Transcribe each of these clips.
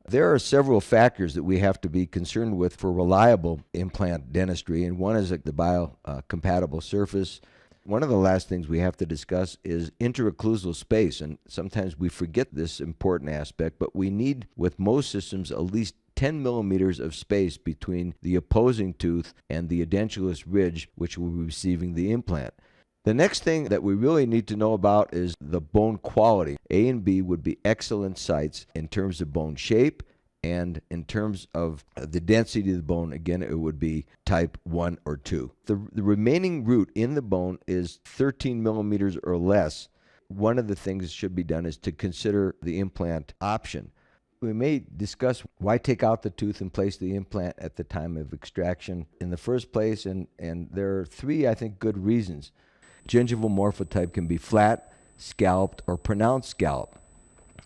There are several factors that we have to be concerned with for reliable implant dentistry, and one is the biocompatible surface. One of the last things we have to discuss is interocclusal space, and sometimes we forget this important aspect, but we need, with most systems, at least 10 millimeters of space between the opposing tooth and the edentulous ridge which will be receiving the implant. The next thing that we really need to know about is the bone quality. A and B would be excellent sites in terms of bone shape, and in terms of the density of the bone, again, it would be type 1 or 2. The remaining root in the bone is 13 millimeters or less. One of the things that should be done is to consider the implant option. We may discuss why take out the tooth and place the implant at the time of extraction in the first place, and there are three, I think, good reasons. Gingival morphotype can be flat, scalloped, or pronounced scallop.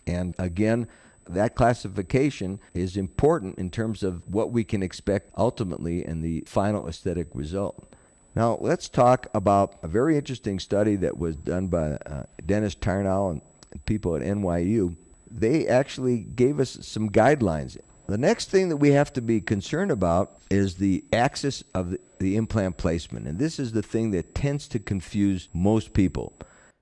And again, that classification is important in terms of what we can expect ultimately in the final aesthetic result. Now, let's talk about a very interesting study that was done by Dennis Tarnow and people at NYU. They actually gave us some guidelines. The next thing that we have to be concerned about is the axis of the implant placement. And this is the thing that tends to confuse most people.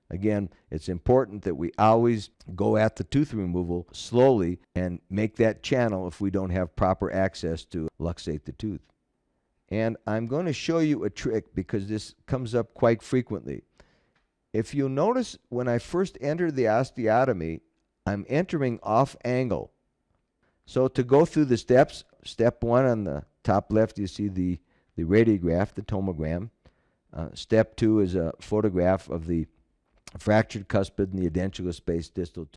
Again, it's important that we always go at the tooth removal slowly and make that channel if we don't have proper access to luxate the tooth. And I'm going to show you a trick because this comes up quite frequently. If you'll notice, when I first enter the osteotomy, I'm entering off angle. So to go through the steps, step 1 on the top left, you see the radiograph, the tomogram. Step 2 is a photograph of the fractured cuspid and the edentulous space distal